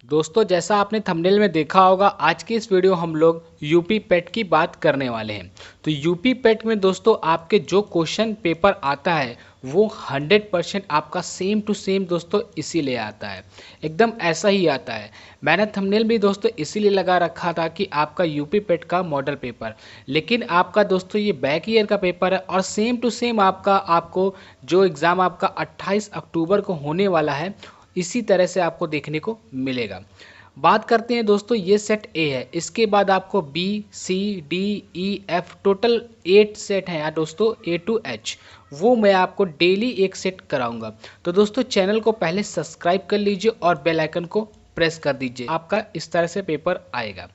दोस्तों जैसा आपने थंबनेल में देखा होगा, आज की इस वीडियो हम लोग यूपी पेट की बात करने वाले हैं। तो यूपी पेट में दोस्तों आपके जो क्वेश्चन पेपर आता है वो 100% आपका सेम टू सेम दोस्तों इसीलिए आता है, एकदम ऐसा ही आता है। मैंने थंबनेल भी दोस्तों इसीलिए लगा रखा था कि आपका यूपी पेट का मॉडल पेपर, लेकिन आपका दोस्तों ये बैक ईयर का पेपर है और सेम टू सेम आपको जो एग्ज़ाम आपका 28 अक्टूबर को होने वाला है इसी तरह से आपको देखने को मिलेगा। बात करते हैं दोस्तों, ये सेट ए है, इसके बाद आपको B C D E F total 8 set हैं यार दोस्तों, ए टू एच, वो मैं आपको डेली एक सेट कराऊंगा। तो दोस्तों चैनल को पहले सब्सक्राइब कर लीजिए और बेल आइकन को प्रेस कर दीजिए, आपका इस तरह से पेपर आएगा।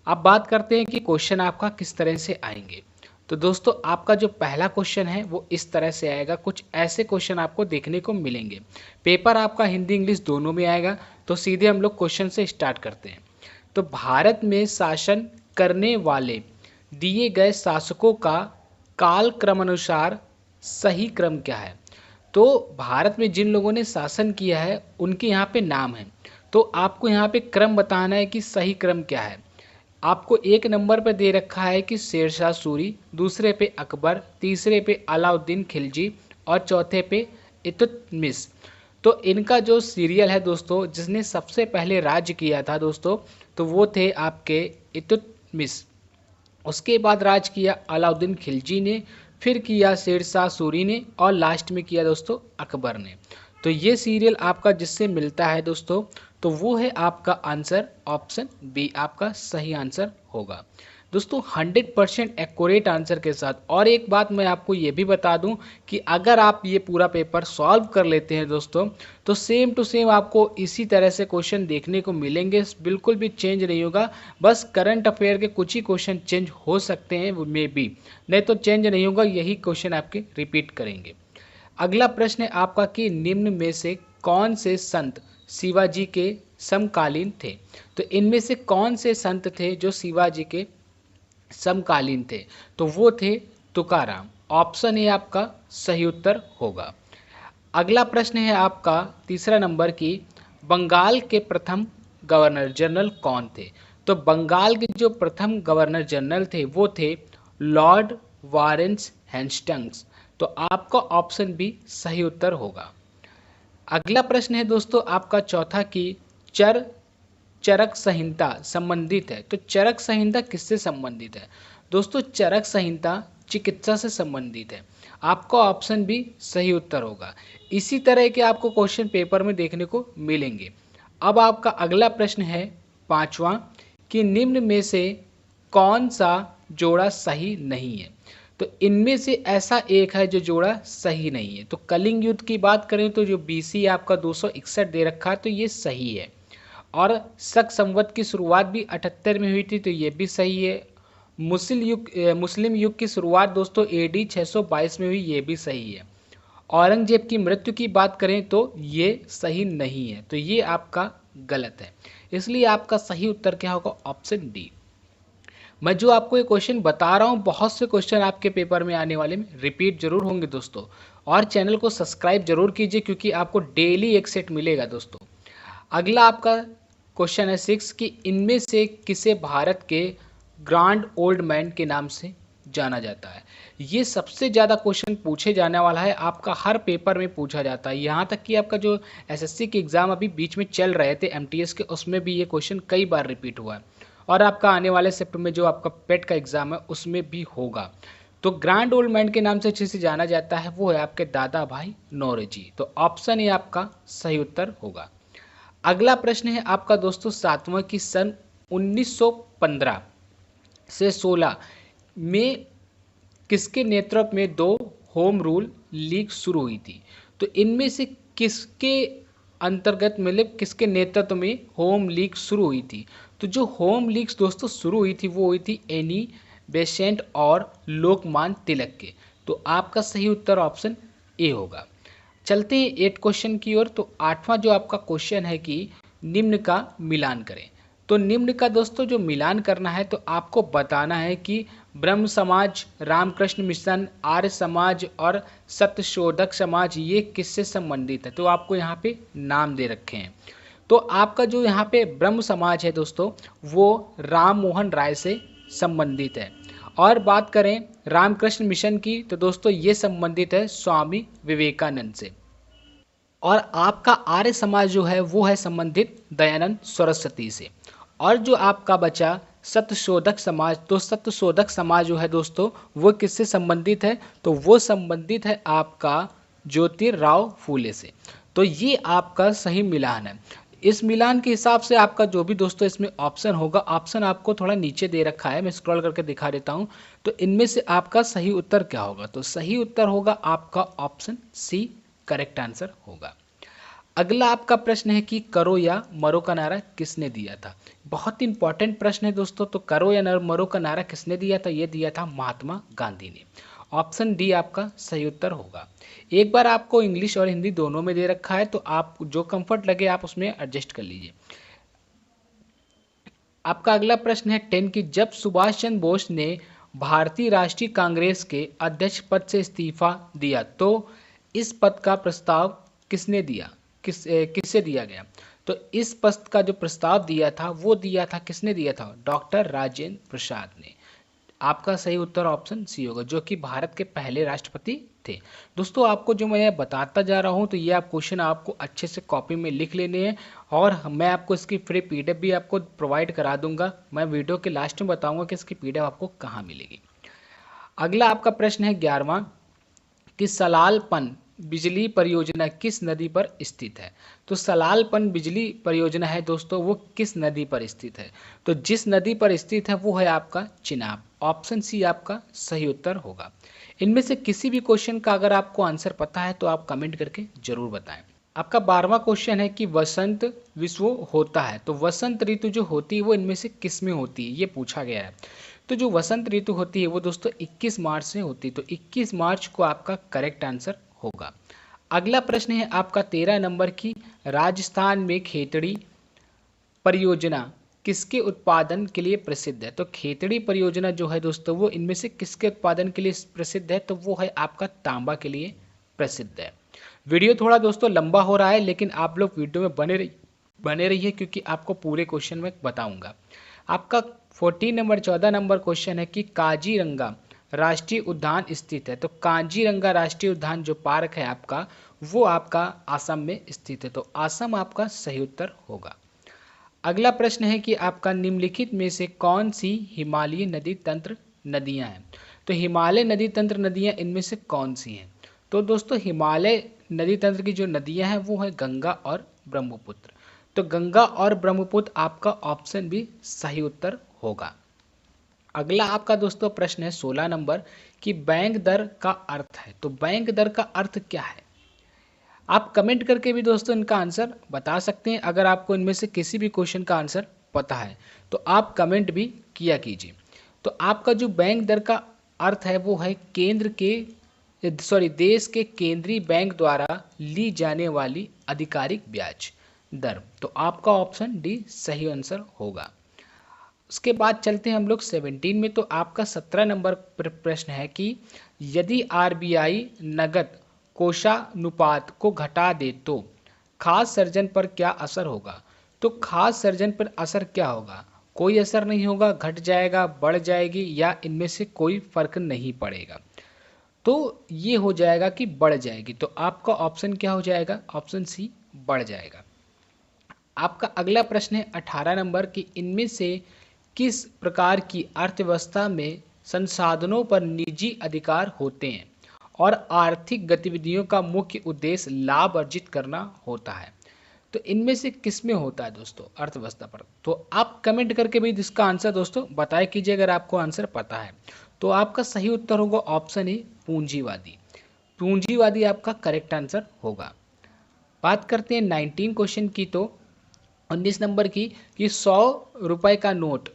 अब बात करते हैं कि क्वेश्चन आपका किस तरह से आएंगे। तो दोस्तों आपका जो पहला क्वेश्चन है वो इस तरह से आएगा, कुछ ऐसे क्वेश्चन आपको देखने को मिलेंगे। पेपर आपका हिंदी इंग्लिश दोनों में आएगा। तो सीधे हम लोग क्वेश्चन से स्टार्ट करते हैं। तो भारत में शासन करने वाले दिए गए शासकों का काल क्रमानुसार सही क्रम क्या है। तो भारत में जिन लोगों ने शासन किया है उनके यहाँ पे नाम है, तो आपको यहाँ पे क्रम बताना है कि सही क्रम क्या है। आपको एक नंबर पे दे रखा है कि शेरशाह सूरी, दूसरे पे अकबर, तीसरे पे अलाउद्दीन खिलजी और चौथे पे इल्तुतमिश। तो इनका जो सीरियल है दोस्तों, जिसने सबसे पहले राज्य किया था दोस्तों, तो वो थे आपके इल्तुतमिश। उसके बाद राज किया अलाउद्दीन खिलजी ने, फिर किया शेरशाह सूरी ने और लास्ट में किया दोस्तों अकबर ने। तो ये सीरियल आपका जिससे मिलता है दोस्तों, तो वो है आपका आंसर ऑप्शन बी, आपका सही आंसर होगा दोस्तों 100% एक्यूरेट आंसर के साथ। और एक बात मैं आपको ये भी बता दूं कि अगर आप ये पूरा पेपर सॉल्व कर लेते हैं दोस्तों, तो सेम टू सेम आपको इसी तरह से क्वेश्चन देखने को मिलेंगे, बिल्कुल भी चेंज नहीं होगा। बस करंट अफेयर के कुछ ही क्वेश्चन चेंज हो सकते हैं मे बी, नहीं तो चेंज नहीं होगा, यही क्वेश्चन आपके रिपीट करेंगे। अगला प्रश्न है आपका कि निम्न में से कौन से संत शिवाजी के समकालीन थे। तो इनमें से कौन से संत थे जो शिवाजी के समकालीन थे। तो वो थे तुकाराम। ऑप्शन ए आपका सही उत्तर होगा। अगला प्रश्न है आपका तीसरा नंबर की बंगाल के प्रथम गवर्नर जनरल कौन थे। तो बंगाल के जो प्रथम गवर्नर जनरल थे वो थे लॉर्ड वारेंस हेस्टिंग्स। तो आपका ऑप्शन बी सही उत्तर होगा। अगला प्रश्न है दोस्तों आपका चौथा की चरक संहिता संबंधित है। तो चरक संहिता किससे संबंधित है दोस्तों, चरक संहिता चिकित्सा से संबंधित है। आपका ऑप्शन भी सही उत्तर होगा। इसी तरह के आपको क्वेश्चन पेपर में देखने को मिलेंगे। अब आपका अगला प्रश्न है पांचवा कि निम्न में से कौन सा जोड़ा सही नहीं है। तो इनमें से ऐसा एक है जो जोड़ा सही नहीं है। तो कलिंग युद्ध की बात करें तो जो बीसी आपका 261 दे रखा है तो ये सही है। और शक संवत की शुरुआत भी 78 में हुई थी, तो ये भी सही है। मुस्लिम युग की शुरुआत दोस्तों एडी 622 में हुई, ये भी सही है। औरंगजेब की मृत्यु की बात करें तो ये सही नहीं है, तो ये आपका गलत है। इसलिए आपका सही उत्तर क्या होगा, ऑप्शन डी। मैं जो आपको ये क्वेश्चन बता रहा हूँ, बहुत से क्वेश्चन आपके पेपर में आने वाले में रिपीट जरूर होंगे दोस्तों। और चैनल को सब्सक्राइब जरूर कीजिए क्योंकि आपको डेली एक सेट मिलेगा दोस्तों। अगला आपका क्वेश्चन है 6 कि इनमें से किसे भारत के ग्रांड ओल्ड मैन के नाम से जाना जाता है। ये सबसे ज़्यादा क्वेश्चन पूछे जाने वाला है, आपका हर पेपर में पूछा जाता है। यहाँ तक कि आपका जो एसएससी के एग्ज़ाम अभी बीच में चल रहे थे एमटीएस के, उसमें भी ये क्वेश्चन कई बार रिपीट हुआ है। और आपका आने वाले सेप्टेम्बर में जो आपका पेट का एग्ज़ाम है उसमें भी होगा। तो ग्रैंड ओल्ड मैन के नाम से जिसे जाना जाता है वो है आपके दादा भाई नौरोजी। तो ऑप्शन ए आपका सही उत्तर होगा। अगला प्रश्न है आपका दोस्तों सातवां की सन 1915 से 16 में किसके नेतृत्व में दो होम रूल लीग शुरू हुई थी। तो इनमें से किसके अंतर्गत मतलब किसके नेतृत्व में होम लीग शुरू हुई थी। तो जो होम लीग दोस्तों शुरू हुई थी वो हुई थी एनी बेसेंट और लोकमान तिलक के। तो आपका सही उत्तर ऑप्शन ए होगा। चलते हैं 8 क्वेश्चन की ओर। तो 8वां जो आपका क्वेश्चन है कि निम्न का मिलान करें। तो निम्न का दोस्तों जो मिलान करना है तो आपको बताना है कि ब्रह्म समाज, रामकृष्ण मिशन, आर्य समाज और सत्यशोधक समाज ये किससे संबंधित है। तो आपको यहाँ पे नाम दे रखे हैं। तो आपका जो यहाँ पे ब्रह्म समाज है दोस्तों, वो राम मोहन राय से संबंधित है। और बात करें रामकृष्ण मिशन की, तो दोस्तों ये संबंधित है स्वामी विवेकानंद से। और आपका आर्य समाज जो है वो है संबंधित दयानंद सरस्वती से। और जो आपका बचा सत्यशोधक समाज, तो सत्यशोधक समाज जो है दोस्तों वो किससे संबंधित है, तो वो संबंधित है आपका ज्योतिराव फूले से। तो ये आपका सही मिलान है। इस मिलान के हिसाब से आपका जो भी दोस्तों इसमें ऑप्शन होगा, ऑप्शन आपको थोड़ा नीचे दे रखा है, मैं स्क्रॉल करके दिखा देता हूं। तो इनमें से आपका सही उत्तर क्या होगा, तो सही उत्तर होगा आपका ऑप्शन सी करेक्ट आंसर होगा। अगला आपका प्रश्न है कि करो या मरो का नारा किसने दिया था। बहुत इंपॉर्टेंट प्रश्न है दोस्तों। तो करो या मरो का नारा किसने दिया था, ये दिया था महात्मा गांधी ने। ऑप्शन डी आपका सही उत्तर होगा। एक बार आपको इंग्लिश और हिंदी दोनों में दे रखा है, तो आप जो कंफर्ट लगे आप उसमें एडजस्ट कर लीजिए। आपका अगला प्रश्न है 10 की जब सुभाष चंद्र बोस ने भारतीय राष्ट्रीय कांग्रेस के अध्यक्ष पद से इस्तीफा दिया, तो इस पद का प्रस्ताव किसने दिया, किससे दिया गया। तो इस पद का जो प्रस्ताव दिया था वो दिया था, किसने दिया था, डॉक्टर राजेंद्र प्रसाद ने। आपका सही उत्तर ऑप्शन सी होगा, जो कि भारत के पहले राष्ट्रपति थे। दोस्तों आपको जो मैं बताता जा रहा हूं, तो ये आप क्वेश्चन आपको अच्छे से कॉपी में लिख लेने हैं, और मैं आपको इसकी फ्री पीडीएफ भी आपको प्रोवाइड करा दूंगा। मैं वीडियो के लास्ट में बताऊंगा कि इसकी पीडीएफ आपको कहाँ मिलेगी। अगला आपका प्रश्न है 11वां कि सलालपन बिजली परियोजना किस नदी पर स्थित है। तो सलालपन बिजली परियोजना है दोस्तों, वो किस नदी पर स्थित है, तो जिस नदी पर स्थित है वो है आपका चिनाब। ऑप्शन सी आपका सही उत्तर होगा। इनमें से किसी भी क्वेश्चन का अगर आपको आंसर पता है तो आप कमेंट करके जरूर बताएं। आपका 12वां क्वेश्चन है कि वसंत विश्व होता है, तो वसंत ऋतु जो होती है वो इनमें से किस में होती है, ये पूछा गया है। तो जो वसंत ऋतु होती है वो दोस्तों 21 मार्च से होती है, तो 21 मार्च को आपका करेक्ट आंसर होगा। अगला प्रश्न है आपका 13 नंबर की राजस्थान में खेतड़ी परियोजना किसके उत्पादन के लिए प्रसिद्ध है। तो खेतड़ी परियोजना जो है दोस्तों वो इनमें से किसके उत्पादन के लिए प्रसिद्ध है, तो वो है आपका तांबा के लिए प्रसिद्ध है। वीडियो थोड़ा दोस्तों लंबा हो रहा है, लेकिन आप लोग वीडियो में बने रहिए क्योंकि आपको पूरे क्वेश्चन में बताऊंगा। आपका 14 नंबर क्वेश्चन है कि काजीरंगा राष्ट्रीय उद्यान स्थित है। तो काजीरंगा राष्ट्रीय उद्यान जो पार्क है आपका, वो आपका आसाम में स्थित है, तो आसाम आपका सही उत्तर होगा। अगला प्रश्न है कि आपका निम्नलिखित में से कौन सी हिमालयी नदी तंत्र नदियां हैं। तो हिमालय नदी तंत्र नदियां इनमें से कौन सी हैं। तो दोस्तों हिमालय नदी तंत्र की जो नदियां हैं वो है गंगा और ब्रह्मपुत्र। तो गंगा और ब्रह्मपुत्र आपका ऑप्शन भी सही उत्तर होगा। अगला आपका दोस्तों प्रश्न है 16 नंबर कि बैंक दर का अर्थ है। तो बैंक दर का अर्थ क्या है, आप कमेंट करके भी दोस्तों इनका आंसर बता सकते हैं। अगर आपको इनमें से किसी भी क्वेश्चन का आंसर पता है तो आप कमेंट भी किया कीजिए। तो आपका जो बैंक दर का अर्थ है वो है देश के केंद्रीय बैंक द्वारा ली जाने वाली आधिकारिक ब्याज दर। तो आपका ऑप्शन डी सही आंसर होगा। उसके बाद चलते हैं हम लोग 17 में। तो आपका 17 नंबर प्रश्न है कि यदि आरबीआई नगद कोषानुपात को घटा दे तो खास सर्जन पर क्या असर होगा। तो खास सर्जन पर असर क्या होगा, कोई असर नहीं होगा, घट जाएगा, बढ़ जाएगी, या इनमें से कोई फर्क नहीं पड़ेगा। तो ये हो जाएगा कि बढ़ जाएगी। तो आपका ऑप्शन क्या हो जाएगा, ऑप्शन सी बढ़ जाएगा। आपका अगला प्रश्न है 18 नंबर कि इनमें से किस प्रकार की अर्थव्यवस्था में संसाधनों पर निजी अधिकार होते हैं और आर्थिक गतिविधियों का मुख्य उद्देश्य लाभ अर्जित करना होता है। तो इनमें से किस में होता है दोस्तों अर्थव्यवस्था पर। तो आप कमेंट करके भी इसका आंसर दोस्तों बताया कीजिए अगर आपको आंसर पता है। तो आपका सही उत्तर होगा ऑप्शन ए पूंजीवादी। पूंजीवादी आपका करेक्ट आंसर होगा। बात करते हैं 19 क्वेश्चन की। तो 19 नंबर की कि 100 रुपए का नोट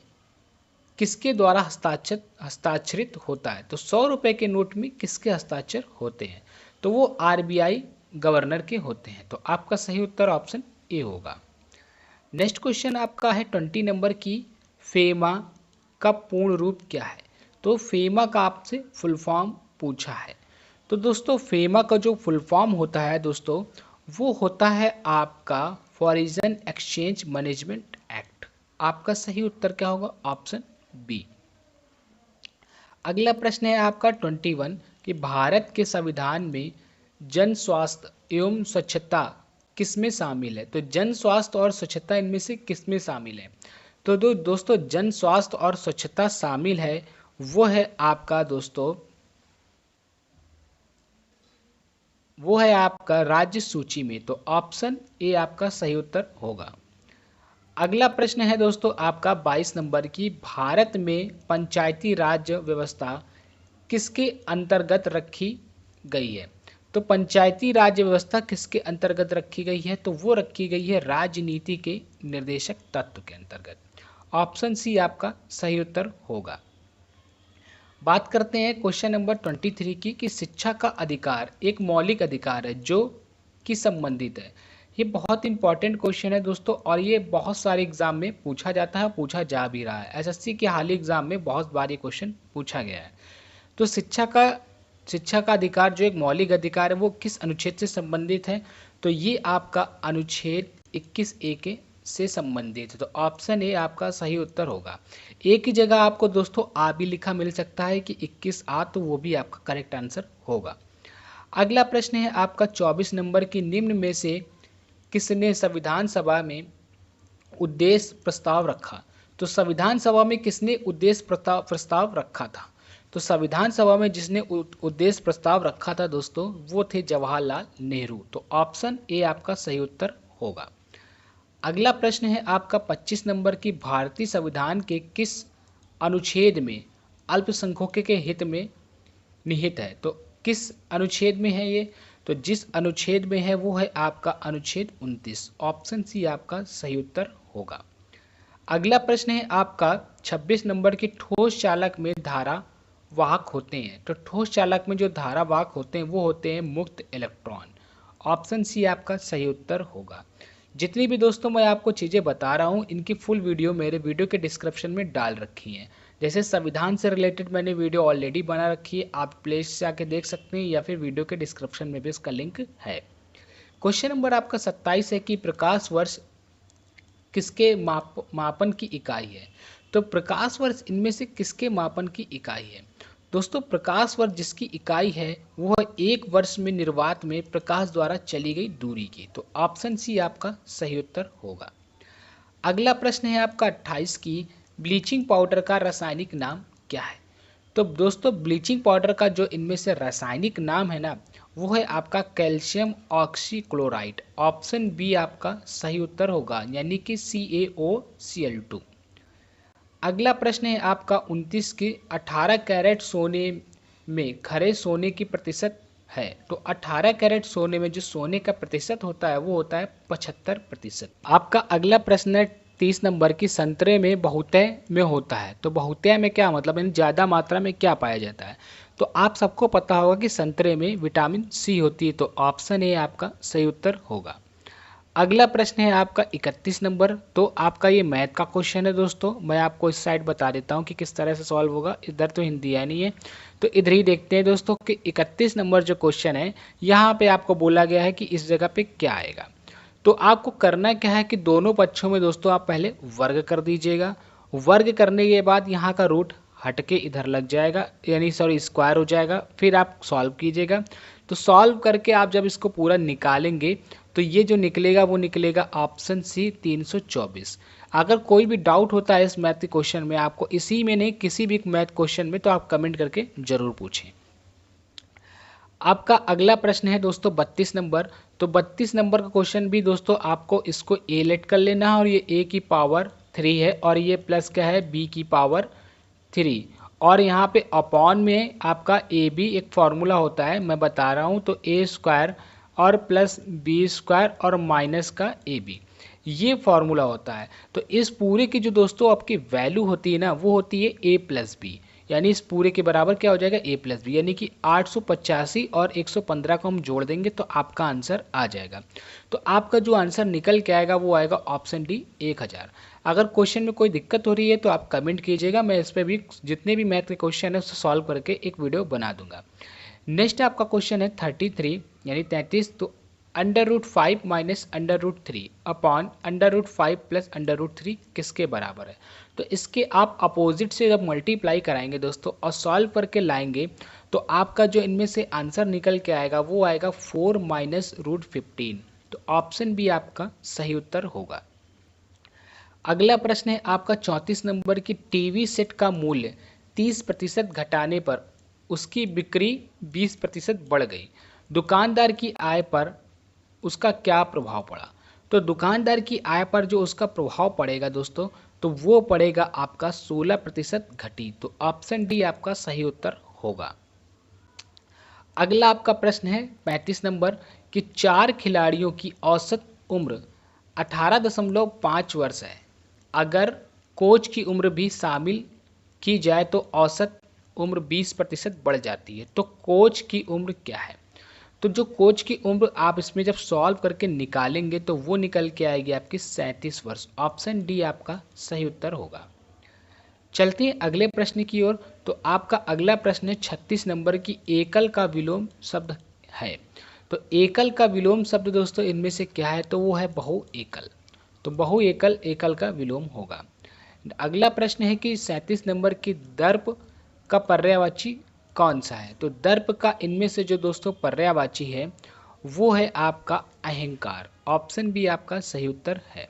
किसके द्वारा हस्ताक्षरित होता है। तो 100 रुपए के नोट में किसके हस्ताक्षर होते हैं, तो वो आरबीआई गवर्नर के होते हैं। तो आपका सही उत्तर ऑप्शन ए होगा। नेक्स्ट क्वेश्चन आपका है 20 नंबर की फेमा का पूर्ण रूप क्या है। तो फेमा का आपसे फुल फॉर्म पूछा है। तो दोस्तों फेमा का जो फुल फॉर्म होता है दोस्तों वो होता है आपका फॉरेन एक्सचेंज मैनेजमेंट एक्ट। आपका सही उत्तर क्या होगा? Option B. अगला प्रश्न है आपका 21 कि भारत के संविधान में जन स्वास्थ्य एवं स्वच्छता किसमें शामिल है? तो जन स्वास्थ्य और स्वच्छता इनमें से किसमें शामिल है? तो दोस्तों जन स्वास्थ्य और स्वच्छता शामिल है वो है आपका दोस्तों, वो है आपका राज्य सूची में। तो ऑप्शन ए आपका सही उत्तर होगा। अगला प्रश्न है दोस्तों आपका 22 नंबर की, भारत में पंचायती राज व्यवस्था किसके अंतर्गत रखी गई है? तो पंचायती राज व्यवस्था किसके अंतर्गत रखी गई है? तो वो रखी गई है राजनीति के निर्देशक तत्व के अंतर्गत। ऑप्शन सी आपका सही उत्तर होगा। बात करते हैं क्वेश्चन नंबर 23 की कि शिक्षा का अधिकार एक मौलिक अधिकार है जो कि संबंधित है। ये बहुत इंपॉर्टेंट क्वेश्चन है दोस्तों, और ये बहुत सारे एग्जाम में पूछा जाता है, पूछा जा भी रहा है। एसएससी के हाल ही एग्जाम में बहुत बार ये क्वेश्चन पूछा गया है। तो शिक्षा का अधिकार जो एक मौलिक अधिकार है वो किस अनुच्छेद से संबंधित है? तो ये आपका अनुच्छेद 21A के से संबंधित है। तो ऑप्शन ए आपका सही उत्तर होगा। एक ही जगह आपको दोस्तों आ भी लिखा मिल सकता है कि 21A, तो वो भी आपका करेक्ट आंसर होगा। अगला प्रश्न है आपका 24 नंबर की, निम्न में से किसने संविधान सभा में उद्देश्य प्रस्ताव रखा? तो संविधान सभा में किसने उद्देश्य प्रस्ताव रखा था? तो संविधान सभा में जिसने उद्देश्य प्रस्ताव रखा था दोस्तों वो थे जवाहरलाल नेहरू। तो ऑप्शन ए आपका सही उत्तर होगा। अगला प्रश्न है आपका 25 नंबर की, भारतीय संविधान के किस अनुच्छेद में अल्पसंख्यकों के हित में निहित है? तो किस अनुच्छेद में है ये? तो जिस अनुच्छेद में है वो है आपका अनुच्छेद 29। ऑप्शन सी आपका सही उत्तर होगा। अगला प्रश्न है आपका 26 नंबर की, ठोस चालक में धारा वाहक होते हैं। तो ठोस चालक में जो धारा वाहक होते हैं वो होते हैं मुक्त इलेक्ट्रॉन। ऑप्शन सी आपका सही उत्तर होगा। जितनी भी दोस्तों मैं आपको चीज़ें बता रहा हूँ इनकी फुल वीडियो मेरे वीडियो के डिस्क्रिप्शन में डाल रखी हैं। जैसे संविधान से रिलेटेड मैंने वीडियो ऑलरेडी बना रखी है, आप प्ले से आके देख सकते हैं या फिर वीडियो के डिस्क्रिप्शन में भी इसका लिंक है। क्वेश्चन नंबर आपका 27 है कि प्रकाश वर्ष किसके मापन की इकाई है? तो प्रकाश वर्ष इनमें से किसके मापन की इकाई है? दोस्तों प्रकाश वर्ष जिसकी इकाई है वो है एक वर्ष में निर्वात में प्रकाश द्वारा चली गई दूरी की। तो ऑप्शन सी आपका सही उत्तर होगा। अगला प्रश्न है आपका 28 की, ब्लीचिंग पाउडर का रासायनिक नाम क्या है? तो दोस्तों ब्लीचिंग पाउडर का जो इनमें से रासायनिक नाम है ना वो है आपका कैल्शियम ऑक्सीक्लोराइड। ऑप्शन बी आपका सही उत्तर होगा, यानी कि CaOCl2। अगला प्रश्न है आपका 29 की, 18 कैरेट सोने में खरे सोने की प्रतिशत है। तो 18 कैरेट सोने में जो सोने का प्रतिशत होता है वो होता है 75%। आपका अगला प्रश्न है 30 नंबर की, संतरे में बहुतय में होता है। तो बहुतय में क्या मतलब है, ज़्यादा मात्रा में क्या पाया जाता है? तो आप सबको पता होगा कि संतरे में विटामिन सी होती है। तो ऑप्शन ए आपका सही उत्तर होगा। अगला प्रश्न है आपका 31 नंबर। तो आपका ये मैथ का क्वेश्चन है दोस्तों, मैं आपको इस साइड बता देता हूँ कि किस तरह से सॉल्व होगा। इधर तो हिंदी है नहीं है, तो इधर ही देखते हैं दोस्तों कि 31 नंबर जो क्वेश्चन है यहाँ पे आपको बोला गया है कि इस जगह पे क्या आएगा। तो आपको करना क्या है कि दोनों पक्षों में दोस्तों आप पहले वर्ग कर दीजिएगा। वर्ग करने के बाद यहाँ का रूट हट के इधर लग जाएगा, यानी सॉरी स्क्वायर हो जाएगा। फिर आप सॉल्व कीजिएगा। तो सॉल्व करके आप जब इसको पूरा निकालेंगे तो ये जो निकलेगा वो निकलेगा ऑप्शन सी 324। अगर कोई भी डाउट होता है इस मैथ के क्वेश्चन में, आपको इसी में नहीं किसी भी मैथ क्वेश्चन में, तो आप कमेंट करके जरूर पूछें। आपका अगला प्रश्न है दोस्तों 32 नंबर। तो 32 नंबर का क्वेश्चन भी दोस्तों आपको इसको ए लेट कर लेना है, और ये ए की पावर 3 है और ये प्लस क्या है बी की पावर 3, और यहाँ पे अपॉन में आपका ए बी एक फॉर्मूला होता है मैं बता रहा हूँ। तो ए स्क्वायर और प्लस बी स्क्वायर और माइनस का ए बी, ये फॉर्मूला होता है। तो इस पूरे की जो दोस्तों आपकी वैल्यू होती है ना वो होती है ए प्लस बी, यानी इस पूरे के बराबर क्या हो जाएगा ए प्लस बी, यानी कि 885 और 115 को हम जोड़ देंगे तो आपका आंसर आ जाएगा। तो आपका जो आंसर निकल के आएगा वो आएगा ऑप्शन डी 1000। अगर क्वेश्चन में कोई दिक्कत हो रही है तो आप कमेंट कीजिएगा, मैं इस पर भी जितने भी मैथ के क्वेश्चन है उसको सॉल्व करके एक वीडियो बना दूंगा। नेक्स्ट आपका क्वेश्चन है 33 यानी 33। तो √5 माइनस √3 अपॉन √5 प्लस √3 किसके बराबर है? तो इसके आप अपोजिट से जब मल्टीप्लाई कराएंगे दोस्तों और सॉल्व करके लाएंगे तो आपका जो इनमें से आंसर निकल के आएगा वो आएगा 4 माइनस √15। तो ऑप्शन बी आपका सही उत्तर होगा। अगला प्रश्न है आपका 34 नंबर की टीवी सेट का मूल्य 30% घटाने पर उसकी बिक्री 20% बढ़ गई, दुकानदार की आय पर उसका क्या प्रभाव पड़ा? तो दुकानदार की आय पर जो उसका प्रभाव पड़ेगा दोस्तों, तो वो पड़ेगा आपका 16% घटी। तो ऑप्शन डी आपका सही उत्तर होगा। अगला आपका प्रश्न है 35 नंबर कि 4 खिलाड़ियों की औसत उम्र 18.5 वर्ष है। अगर कोच की उम्र भी शामिल की जाए तो औसत उम्र 20% बढ़ जाती है। तो कोच की उम्र क्या है? तो जो कोच की उम्र आप इसमें जब सॉल्व करके निकालेंगे तो वो निकल के आएगी आपकी 37 वर्ष। ऑप्शन डी आपका सही उत्तर होगा। चलते हैं अगले प्रश्न की ओर। तो आपका अगला प्रश्न है 36 नंबर की एकल का विलोम शब्द है। तो एकल का विलोम शब्द दोस्तों इनमें से क्या है? तो वो है बहु एकल। तो बहु एकल एकल का विलोम होगा। अगला प्रश्न है कि 37 नंबर की दर्प का पर्यायवाची कौन सा है? तो दर्प का इनमें से जो दोस्तों पर्यायवाची है वो है आपका अहंकार। ऑप्शन बी आपका सही उत्तर है।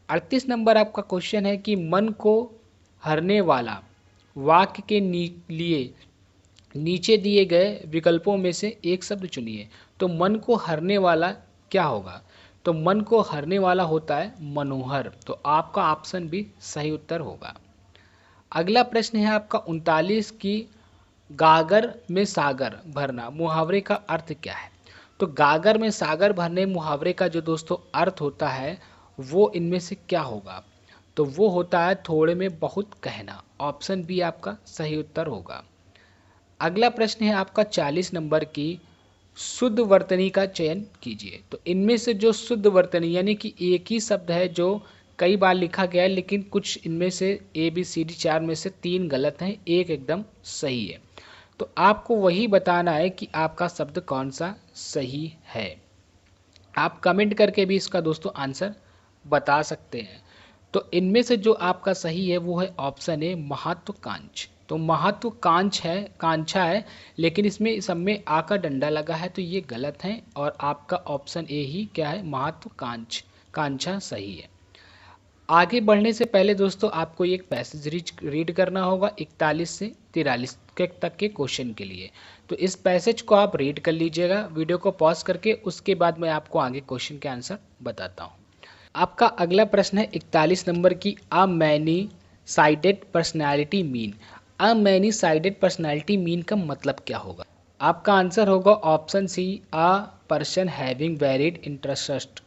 38 नंबर आपका क्वेश्चन है कि मन को हरने वाला वाक्य के लिए नीचे दिए गए विकल्पों में से एक शब्द चुनिए। तो मन को हरने वाला क्या होगा? तो मन को हरने वाला होता है मनोहर। तो आपका ऑप्शन भी सही उत्तर होगा। अगला प्रश्न है आपका 39 की गागर में सागर भरना मुहावरे का अर्थ क्या है? तो गागर में सागर भरने मुहावरे का जो दोस्तों अर्थ होता है वो इनमें से क्या होगा? तो वो होता है थोड़े में बहुत कहना। ऑप्शन बी आपका सही उत्तर होगा। अगला प्रश्न है आपका 40 नंबर की शुद्ध वर्तनी का चयन कीजिए। तो इनमें से जो शुद्ध वर्तनी यानी कि एक ही शब्द है जो कई बार लिखा गया है, लेकिन कुछ इनमें से ABCD 4 में से 3 गलत हैं, एक एकदम सही है। तो आपको वही बताना है कि आपका शब्द कौन सा सही है। आप कमेंट करके भी इसका दोस्तों आंसर बता सकते हैं। तो इनमें से जो आपका सही है वो है ऑप्शन ए महत्वाकांक्ष। तो महत्वाकांक्षा है, कांक्षा है, लेकिन इसमें सब में आ का डंडा लगा है तो ये गलत है और आपका ऑप्शन ए ही क्या है महत्वाकांक्ष कांक्षा सही है। आगे बढ़ने से पहले दोस्तों आपको एक पैसेज रीड करना होगा 41 से 43 तक के क्वेश्चन के लिए। तो इस पैसेज को आप रीड कर लीजिएगा वीडियो को पॉज करके, उसके बाद मैं आपको आगे क्वेश्चन के आंसर बताता हूँ। आपका अगला प्रश्न है 41 नंबर की a many sided personality mean. A many sided personality mean का मतलब क्या होगा? आपका आंसर होगा option C a person having varied interest.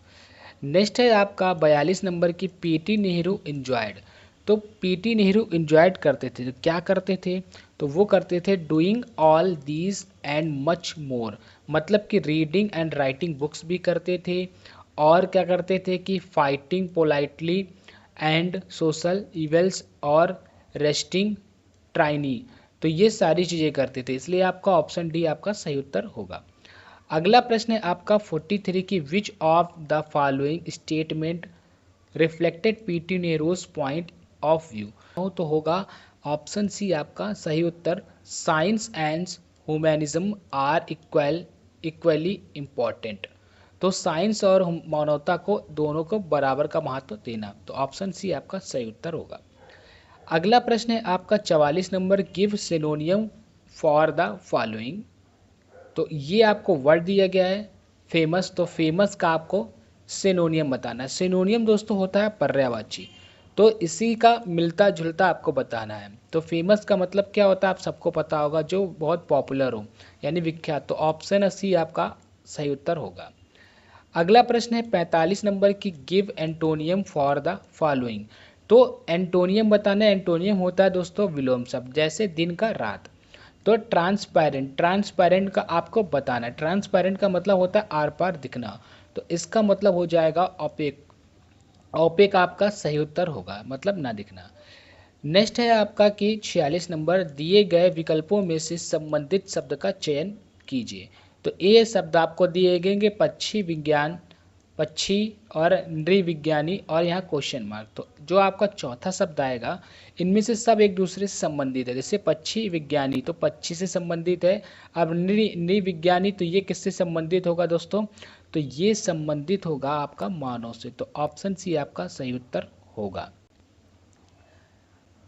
Next है आपका 42 नंबर की पीटी नेहरू इंजॉयड। तो पीटी नेहरू इंजॉयड करते थे, तो क्या करते थे? तो वो करते थे doing all these and much more, मतलब कि रीडिंग एंड राइटिंग बुक्स भी करते थे और क्या करते थे कि फाइटिंग पोलाइटली एंड सोशल इवेल्स और रेस्टिंग ट्राइनी। तो ये सारी चीज़ें करते थे, इसलिए आपका ऑप्शन डी आपका सही उत्तर होगा। अगला प्रश्न है आपका 43 की which of the following statement reflected PT Nehru's point of view. तो होगा ऑप्शन सी आपका सही उत्तर science and humanism are equally important. तो साइंस और मानवता को दोनों को बराबर का महत्व देना। तो ऑप्शन सी आपका सही उत्तर होगा। अगला प्रश्न है आपका 44 number give सिनोनियम for the following. तो ये आपको वर्ड दिया गया है फेमस, तो फेमस का आपको सिनोनियम बताना है। सिनोनियम दोस्तों होता है पर्यायवाची, तो इसी का मिलता जुलता आपको बताना है। तो फेमस का मतलब क्या होता है आप सबको पता होगा, जो बहुत पॉपुलर हो यानी विख्यात। तो ऑप्शन सी आपका सही उत्तर होगा। अगला प्रश्न है 45 नंबर की give antonym for the following. तो एंटोनियम बताना है। एंटोनियम होता है दोस्तों विलोम शब्द, जैसे दिन का रात। तो ट्रांसपेरेंट, ट्रांसपेरेंट का आपको बताना है। ट्रांसपेरेंट का मतलब होता है आर पार दिखना, तो इसका मतलब हो जाएगा ओपेक। ओपेक आपका सही उत्तर होगा, मतलब ना दिखना। नेक्स्ट है आपका कि 46 नंबर दिए गए विकल्पों में से संबंधित शब्द का चयन कीजिए। तो ये शब्द आपको दिए गए पक्षी विज्ञान, पक्षी और नृविज्ञानी और यहाँ क्वेश्चन मार्क। तो जो आपका चौथा शब्द आएगा इनमें से सब एक दूसरे से संबंधित है। जैसे पक्षी विज्ञानी तो पक्षी से संबंधित है। अब नृविज्ञानी तो ये किससे संबंधित होगा दोस्तों? तो ये संबंधित होगा आपका मानव से। तो ऑप्शन सी आपका सही उत्तर होगा।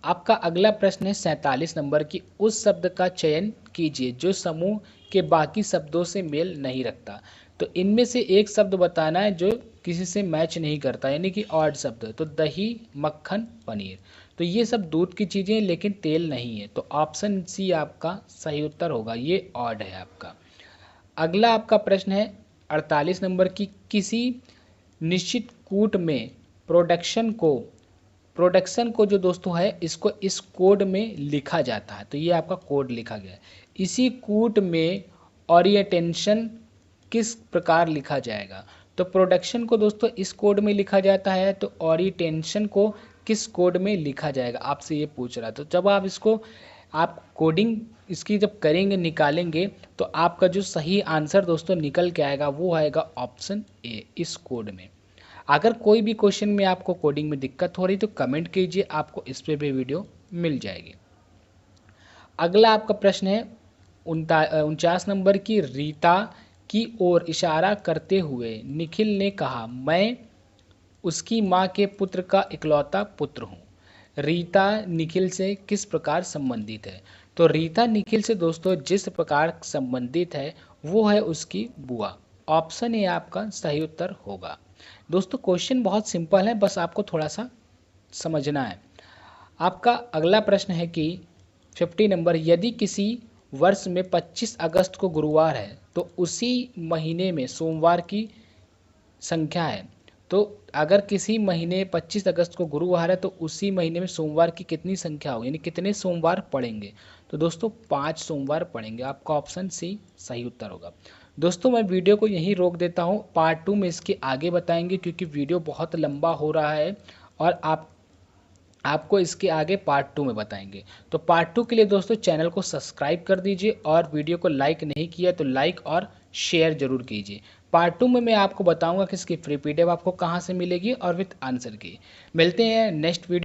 आपका अगला प्रश्न है 47 नंबर की, उस शब्द का चयन कीजिए जो समूह के बाकी शब्दों से मेल नहीं रखता। तो इनमें से एक शब्द बताना है जो किसी से मैच नहीं करता, यानी कि ऑड शब्द। तो दही, मक्खन, पनीर, तो ये सब दूध की चीज़ें लेकिन तेल नहीं है। तो ऑप्शन सी आपका सही उत्तर होगा, ये ऑड है आपका। अगला आपका प्रश्न है 48 नंबर की, किसी निश्चित कूट में प्रोडक्शन को जो दोस्तों है इसको इस कोड में लिखा जाता है। तो ये आपका कोड लिखा गया है। इसी कूट में ओरिएंटेशन किस प्रकार लिखा जाएगा? तो प्रोडक्शन को दोस्तों इस कोड में लिखा जाता है, तो ओरिएंटेशन को किस कोड में लिखा जाएगा, आपसे ये पूछ रहा है। तो जब आप इसको कोडिंग इसकी जब करेंगे, निकालेंगे, तो आपका जो सही आंसर दोस्तों निकल के आएगा वो आएगा ऑप्शन ए, इस कोड में। अगर कोई भी क्वेश्चन में आपको कोडिंग में दिक्कत हो रही तो कमेंट कीजिए, आपको इस पे भी वीडियो मिल जाएगी। अगला आपका प्रश्न है 49 नंबर की, रीता की ओर इशारा करते हुए निखिल ने कहा, मैं उसकी माँ के पुत्र का इकलौता पुत्र हूँ। रीता निखिल से किस प्रकार संबंधित है? तो रीता निखिल से दोस्तों जिस प्रकार संबंधित है वो है उसकी बुआ। ऑप्शन ए आपका सही उत्तर होगा। दोस्तों क्वेश्चन बहुत सिंपल है, बस आपको थोड़ा सा समझना है। आपका अगला प्रश्न है कि 50 नंबर, यदि किसी वर्ष में 25 अगस्त को गुरुवार है तो उसी महीने में सोमवार की संख्या है। तो अगर किसी महीने 25 अगस्त को गुरुवार है तो उसी महीने में सोमवार की कितनी संख्या होगी, यानी कितने सोमवार पड़ेंगे? तो दोस्तों 5 सोमवार पड़ेंगे। आपका ऑप्शन सी सही उत्तर होगा। दोस्तों मैं वीडियो को यहीं रोक देता हूँ, पार्ट 2 में इसके आगे बताएंगे क्योंकि वीडियो बहुत लंबा हो रहा है और आपको इसके आगे पार्ट 2 में बताएंगे। तो पार्ट 2 के लिए दोस्तों चैनल को सब्सक्राइब कर दीजिए और वीडियो को लाइक नहीं किया तो लाइक और शेयर जरूर कीजिए। पार्ट 2 में मैं आपको बताऊंगा कि इसकी फ्री पीडीएफ आपको कहां से मिलेगी और विथ आंसर की। मिलते हैं नेक्स्ट वीडियो।